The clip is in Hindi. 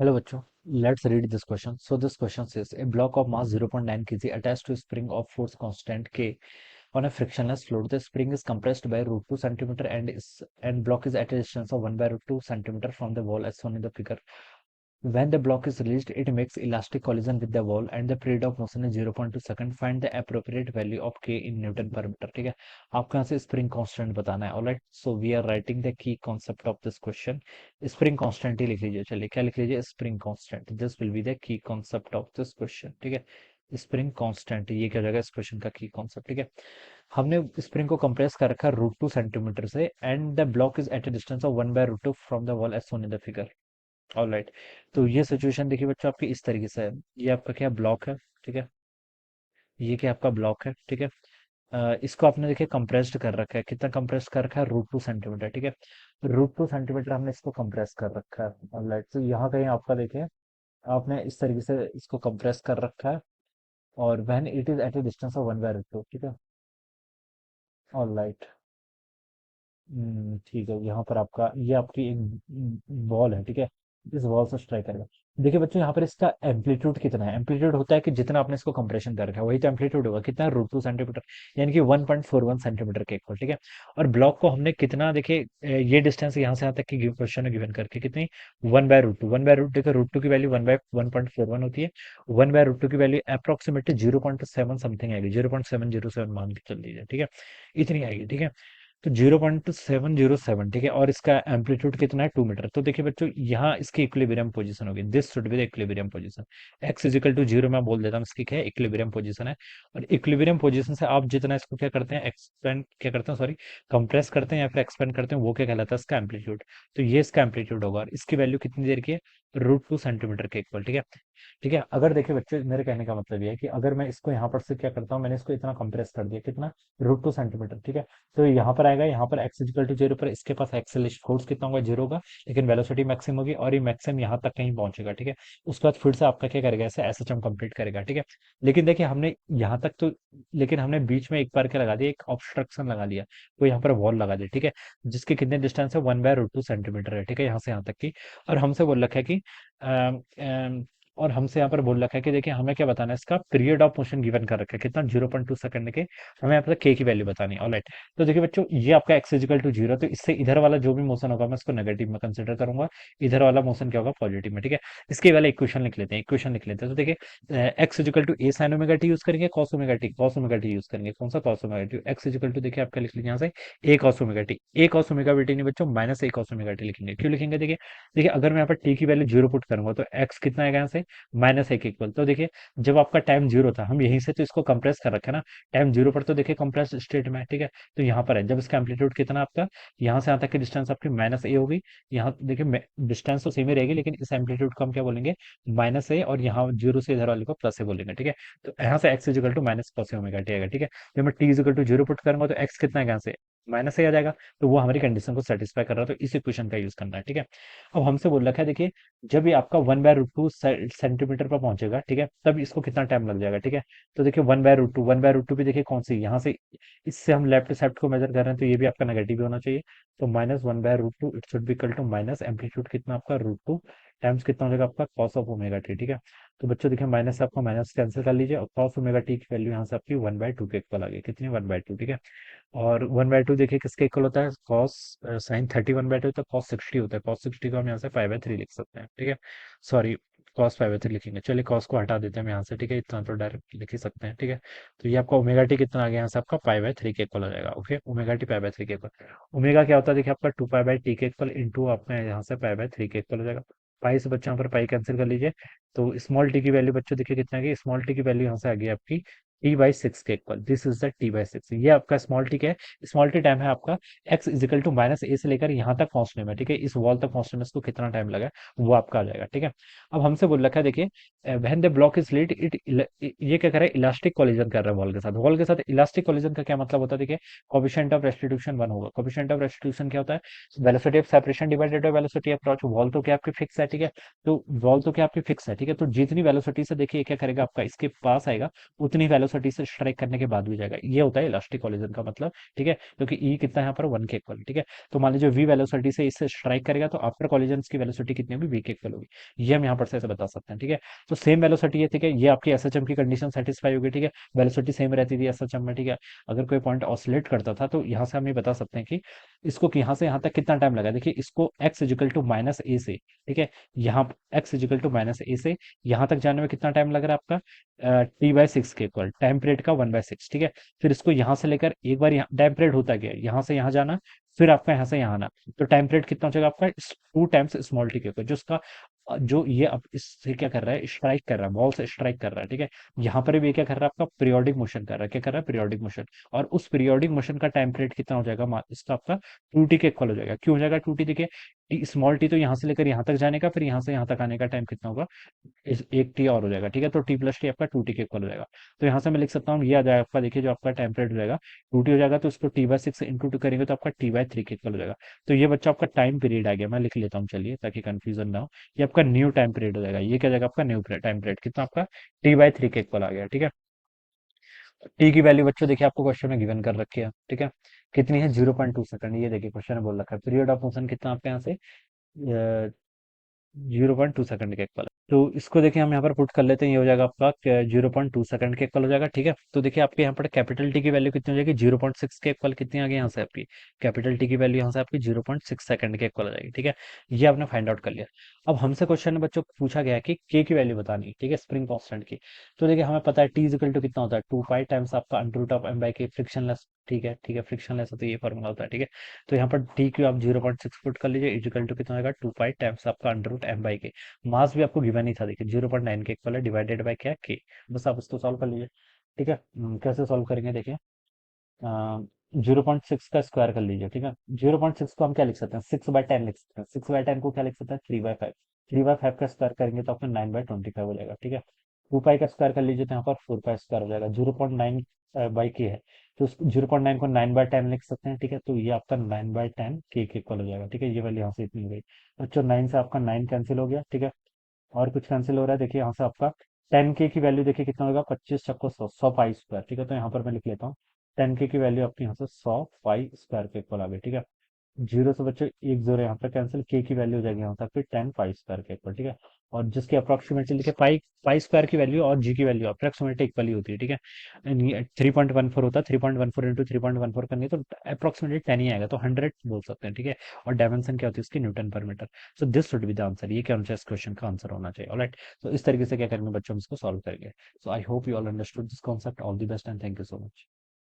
Hello, bachcho. Let's read this question. So this question says a block of mass 0.9 kg attached to a spring of force constant K on a frictionless floor. The spring is compressed by root 2 centimeter and block is at a distance of 1 by root 2 centimeter from the wall as shown in the figure. When the block is released, it makes elastic collision with the wall and the period of motion is 0.2 second. Find the appropriate value of k in Newton per meter. ठीक है, आपको यहाँ से स्प्रिंग कांस्टेंट बताना है. Alright, so we are writing the key concept of this question. Spring constant ही लिख लीजिए. चलिए, क्या लिख लीजिए? Spring constant. This will be the key concept of this question. ठीक है, स्प्रिंग कांस्टेंट, ये क्या हो जाएगा इस क्वेश्चन का की कॉन्सेप्ट. ठीक है, हमने स्प्रिंग को कंप्रेस कर रखा रूट 2 सेंटीमीटर से and the block is at a distance of 1 by root 2 from the wall as shown in the figure. Alright, तो ये सिचुएशन देखिए बच्चों आपकी इस तरीके से है. ये आपका क्या ब्लॉक है? ठीक है, ये क्या आपका ब्लॉक है? ठीक है, इसको आपने देखिए कंप्रेस्ड कर रखा है. कितना कंप्रेस कर रखा है? Root 2 centimetre. ठीक है, रूट 2 सेंटीमीटर हमने इसको कंप्रेस कर रखा है. ऑलराइट, तो यहाँ कहीं आपका देखिए आपने इस तरीके से इसको कंप्रेस कर रखा है और when it is at a distance of 1 by root 2. ठीक है, ऑलराइट. ठीक है, यहाँ पर आपका ये आपकी एक बॉल है. ठीक है, इस बॉल से स्ट्राइक करेगा. देखिए बच्चों, यहाँ पर इसका एम्पलीट्यूड कितना है? एम्पलीट्यूड होता है कि जितना आपने इसको कंप्रेशन कर रखा है वही तो एम्पलीट्यूड होगा. कितना? रूट 2 सेंटीमीटर, यानी कि 1.41 सेंटीमीटर के इक्वल. ठीक है, और ब्लॉक को हमने कितना देखिए ये डिस्टेंस यहाँ से यहाँ तक की क्वेश्चन में गिवन करके कितनी? 1 बाय रूट 2. 1 बाय रूट, देखो रूट 2 की वैल्यू 1/1.41 होती है. 1 बाय रूट 2 की वैल्यू अप्रोक्सीमेटली 0.7 समथिंग आएगी. 0.707 मान के चल दीजिए. ठीक है, इतनी आएगी. ठीक है, तो 0.707. ठीक है, और इसका एम्पलीट्यूड कितना है? 2 मीटर. तो देखिए बच्चों, यहाँ इसकी इक्विलिब्रियम पोजीशन होगी. This should be the equilibrium position. X is equal to zero मैं बोल देता हूँ, इसकी क्या है? इक्विलिब्रियम पोजीशन है. और इक्विलिब्रियम पोजीशन से आप जितना इसको क्या करते हैं? एक्सपेंड क्या करते हैं, सॉरी, कंप्रेस करते हैं या फिर एक्सपेंड करते हैं, वो क्या कहलाता है? इसका एम्पलीट्यूड. तो ये इसका एम्पलीट्यूड होगा और इसकी वैल्यू कितनी देर की है? रूट 2 सेंटीमीटर के इक्वल. ठीक है, ठीक है, अगर देखिए बच्चों, मेरे कहने का मतलब ये है कि अगर मैं इसको यहाँ पर से क्या करता हूँ, मैंने इसको इतना कंप्रेस कर दिया. कितना? Root 2 centimetre. ठीक है, तो यहाँ पर आएगा, यहाँ पर एक्स इजिकल टू जीरो पर इसके पास एक्सेलेरेशन फोर्स कितना होगा? जीरो होगा, लेकिन वेलोसिटी मैक्सिमम होगी और ये मैक्सिमम यहाँ तक कहीं पहुंचेगा. ठीक है, उसके बाद फिर से आपका क्या करेगा? ऐसे एस एच एम कंप्लीट करेगा. ठीक है, लेकिन देखिए हमने यहाँ तक तो, लेकिन हमने बीच में एक बार क्या लगा दिया? एक ऑब्स्ट्रक्शन लगा दिया. तो यहाँ पर वॉल लगा दी. ठीक है, जिसके कितने डिस्टेंस है? 1/√2 सेंटीमीटर है. ठीक है, यहाँ से यहाँ तक की. और हमसे बोल रखा है कि अम, अम, और हमसे यहाँ पर बोल रखा है कि देखिए हमें क्या बताना है? इसका पीरियड ऑफ मोशन गिवन कर रखा है. कितना? 0.2 सेकंड के. हमें यहाँ पर के की वैल्यू बतानी है. ऑलराइट, तो देखिए बच्चों, ये आपका एक्स इजिकल टू जीरो, तो इससे इधर वाला जो भी मोशन होगा मैं इसको नेगेटिव में कंसिडर करूंगा. इधर वाला मोशन क्या होगा? पॉजिटिव में. ठीक है, इसके वाले इक्वेशन लिख लेते हैं. इक्वेशन लिख लेते हैं. तो देखिए X is equal to A sine omega T use करेंगे, cos omega T, cos omega T use करेंगे. कौन सा? Cos omega T. X is equal to देखिए आपका लिख लीजिए यहाँ से A cos omega T. A cos omega T नहीं बच्चों, minus A cos omega T लिखेंगे. क्यों लिखेंगे? देखिए, देखिए अगर मैं यहाँ पर टी की वैल्यू जीरो पुट करूंगा तो एक्स कितना आएगा यहाँ से? माइनस एक इक्वल. तो देखिए, जब आपका टाइम जीरो था, हम यहीं से तो इसको कंप्रेस कर रखे ना. टाइम जीरो पर तो देखिए कंप्रेस स्टेट में है. ठीक है, तो यहाँ पर है जब इसका एम्पलीट्यूड कितना आपका, यहाँ से यहाँ तक की डिस्टेंस आपकी माइनस ए होगी. यहाँ देखिए डिस्टेंस तो सेम ही रहेगी, लेकिन इस एम्पलीट्यूड को हम क्या बोलेंगे? माइनस ए, और यहाँ जीरो से इधर वाले को प्लस ए बोलेंगे. ठीक है, तो यहाँ से x is equal to minus cos omega t आएगा. ठीक है, जब मैं t is equal to zero put करूंगा तो एक्स कितना है यहाँ से? माइनस ए आ जाएगा. तो वो हमारी कंडीशन को सेटिस्फाई कर रहा है, तो इस इक्वेशन का यूज करना है. ठीक है, अब हमसे बोल रखा है देखिए, जब ये आपका 1/√2 सेंटीमीटर पर पहुंचेगा, ठीक है, तब इसको कितना टाइम लग जाएगा? ठीक है, तो देखिए 1/√2, 1/√2 भी देखिए कौन सी, यहाँ से इससे हम लेफ्ट साइड को मेजर कर रहे हैं, तो ये भी आपका नेगेटिव होना चाहिए. तो -1/√2 it should be equal to minus amplitude कितना आपका? √2 टाइम्स कितना हो जाएगा आपका? Cos of omega t. ठीक है, तो बच्चों देखिए माइनस से आपका माइनस कैंसिल कर लीजिए और कॉस ओमेगा टी की वैल्यू यहाँ से आपकी 1/2 के इक्वल आ गई. कितनी? 1/2. ठीक है, और 1/2 देखिए किसके इक्वल होता है? कॉस साइन 30 1/2 होता है, कॉस 60 होता है. कॉस 60 को हम यहाँ से 5/3 लिख सकते हैं. ठीक है, सॉरी, कॉस 5/3 लिखेंगे. चलिए कॉस को हटा देते हैं हम यहाँ से. ठीक है, इतना तो डायरेक्ट लिख ही सकते हैं. ठीक है, तो ये आपका ओमेगा टी कितना आ गया? यहाँ से आपका 5/3 के इक्वल हो जाएगा. ओके, ओमेगा टी 5/3 के इक्वल. ओमेगा क्या होता है? देखिए आपका 2 पाई बाई टी के इक्वल इंटू आपका यहाँ से 5/3 के इक्वल हो जाएगा. पाई से बच्चों यहाँ पर पाई कैंसिल कर लीजिए. तो स्मॉल टी की वैल्यू बच्चों देखिए कितना आ गई? स्मॉल टी की वैल्यू यहाँ से आ गई आपकी t/6 के equal. This is the t/6. ये आपका स्मॉल टी क्या है? स्मॉल टी टाइम है आपका x इजिकल टू माइनस ए से लेकर यहाँ तक पहुंचने में. ठीक है, इस वॉल तक पहुंचने में इसको कितना टाइम लगा, वो आपका आ जाएगा. ठीक है, अब हमसे बोल रखा है देखिए, when the block is lead it, ये क्या कर रहा है? इलास्टिक कोलिजन कर रहा है वॉल के साथ. वॉल के साथ इलास्टिक कोलिजन का क्या मतलब होता है? देखिए, कोफिशिएंट ऑफ रेस्टिट्यूशन 1 होगा. कोफिशिएंट ऑफ रेस्टिट्यूशन क्या होता है? Velocity of separation divided by velocity of approach. Wall तो क्या आपकी फिक्स है? ठीक है, तो वॉल तो क्या आपकी फिक्स है. ठीक है, तो जितनी वेलोसिटी से देखिए क्या करेगा आपका इसके पास आएगा, उतनी वेलोसिटी से स्ट्राइक करने के बाद भी जाएगा, ये होता है इलास्टिक कोलिजन का मतलब, ठीक है, क्योंकि ई कितना है यहाँ पर 1 के इक्वल, ठीक है। तो मान लीजिए वी वेलोसिटी से इससे स्ट्राइक करेगा तो आफ्टर कोलिजन की वेलोसिटी कितनी होगी, वी के इक्वल होगी। ये हम यहाँ पर से ऐसे बता सकते हैं, ठीक है। तो सेम वेलोसिटी है, ठीक है, ये आपकी एसएचएम की कंडीशन सेटिस्फाई होगी, ठीक है, वेलोसिटी सेम रहती थी एसएचएम में, ठीक है। अगर कोई पॉइंट ऑसिलेट करता था तो यहाँ से हम ये बता सकते हैं कि इसको यहाँ से यहाँ तक कितना टाइम लगा, देखिए इसको एक्स इजिकल टू माइनस ए से, ठीक है, यहाँ एक्स इजिकल टू माइनस ए से यहाँ तक जाने में कितना टाइम लग रहा है आपका, t/6 के इक्वल, टाइम पीरियड का 1/6, ठीक है। फिर इसको यहाँ से लेकर एक बार यहाँ टाइम पीरियड होता गया, यहाँ से यहाँ जाना, फिर आपका यहाँ से यहाँ आना, तो टाइम पीरियड कितना हो जाएगा आपका 2 टाइम्स स्मॉल टी के ऊपर, जो उसका जो ये अब इससे क्या कर रहा है, स्ट्राइक कर रहा है, बॉल से स्ट्राइक कर रहा है, ठीक है। यहाँ पर भी ये क्या कर रहा है, आपका पीरियोडिक मोशन कर रहा है, क्या कर रहा है, पीरियोडिक मोशन। और उस पीरियोडिक मोशन का टाइम पीरियड कितना हो जाएगा, इसका आपका 2t के इक्वल हो जाएगा। क्यों हो जाएगा 2t, देखिए टी स्मॉल टी तो यहाँ से लेकर यहाँ तक जाने का, फिर यहाँ से यहाँ तक आने का टाइम कितना होगा, इस एक टी और हो जाएगा, ठीक है। तो टी प्लस टी आपका 2t के इक्वल हो जाएगा। तो यहाँ से मैं लिख सकता हूँ, ये आ जाएगा आपका, देखिए जो आपका टाइम पीरियड हो जाएगा 2t हो जाएगा, तो इसको t/6 इंटू टू करेंगे तो आपका t/3 के इक्वल हो जाएगा। तो ये बच्चा आपका टाइम पीरियड आ गया, मैं लिख लेता हूँ चलिए ताकि कंफ्यूजन ना हो। ये आपका न्यू टाइम पीरियड हो जाएगा, ये क्या जाएगा आपका न्यू टाइम पीरियड, कितना आपका t/3 के इक्वल आ गया, ठीक है। टी की वैल्यू बच्चों देखिए आपको क्वेश्चन में गिवन कर रखी है, ठीक है, कितनी है 0.2 सेकंड, ये देखिए क्वेश्चन में बोल रखा है पीरियड ऑफ मोशन कितना आपके यहाँ से 0.2 सेकंड के इक्वल है। तो इसको देखिए हम यहाँ पर पुट कर लेते हैं, ये हो जाएगा आपका 0.2 सेकंड के इक्वल हो जाएगा, ठीक है। तो देखिए आपके यहाँ पर कैपिटल टी की वैल्यू कितनी हो जाएगी 0.6 के इक्वल, कितनी आ गई यहाँ से आपकी कैपिटल टी की वैल्यू यहाँ से आपकी 0.6 सेकंड के इक्वल हो जाएगी, ठीक है। ये आपने फाइंड आउट कर लिया। अब हमसे क्वेश्चन में बच्चों को पूछा गया है कि के की वैल्यू बतानी है, ठीक है, स्प्रिंग कांस्टेंट की। तो देखिए हमें पता है टी इजिकल टू कितना होता है 2 पाई टाइम्स आपका under root of m by k, frictionless, ठीक है, ठीक है, फ्रिक्शनलेस है तो ये फॉर्मूला होता है, ठीक है। तो यहाँ पर टी क्यू आप 0.6 पुट कर लीजिए, इजिकल टू कितना होगा 2 पाई टाइम्स आपका अंडर रूट एम बाई के। मास भी आपको गिवन ही था, देखिए 0.9 के इक्वल है, डिवाइडेड बाय क्या के। बस आप इसको सॉल्व कर लीजिए, ठीक है। कैसे सॉल्व करेंगे देखिए, 0.6 का स्क्वायर कर लीजिए, ठीक है। 0.6 को हम क्या लिख सकते हैं, 6/10 लिख सकते हैं, 6/10 को क्या लिख सकते हैं 3/5, 3/5 का स्क्वायर करेंगे तो आपका 9/25 हो जाएगा, ठीक है। 2 पाई का स्क्वायर कर लीजिए तो यहाँ पर 4 पाई स्क्वायर हो जाएगा, 0.9 बाई के है, तो 0.9 को 9/10 लिख सकते हैं, ठीक है। तो ये आपका 9/10 के इक्वल हो जाएगा, ठीक है। ये वाली यहाँ से इतनी हो गई बच्चों, 9 से आपका 9 कैंसिल हो गया, ठीक है। और कुछ कैंसिल हो रहा है, देखिए यहाँ से आपका 10 के की वैल्यू देखिए कितना होगा 25 चक्को 100, 100 पाई स्क्वायर, ठीक है। तो यहाँ पर मैं लिख लेता हूँ 10 के की वैल्यू आपकी यहाँ से 100 पाई स्क्वायर के इक्वल आ गई, ठीक है। जीरो से बच्चों एक जीरो यहाँ पर कैंसिल, के की वैल्यू हो जाएगी यहाँ तक फिर 10 पाई स्क्वायर के इक्वल, ठीक है। और जिसकी अप्रोक्सीमेटली लिखे पाई, पाई स्क्वायर की वैल्यू और जी की वैल्यू अप्रोक्सीमेटली इक्वल ही होती है, ठीक है। 3.14 होता है, 3.14 इंटू 3.14 करनी है तो अप्रोक्सीमेटली 10 ही आएगा, तो 100 बोल सकते हैं, ठीक है। और डायमेंशन क्या होती है इसकी, न्यूटन पर metre. So this should be the answer, ये क्या होना चाहिए इस क्वेश्चन का आंसर होना चाहिए, ऑलराइट। तो इस तरीके से क्या करेंगे बच्चों, हम इसको सॉल्व करेंगे। So I hope you all understood this concept, all the best and thank you so much.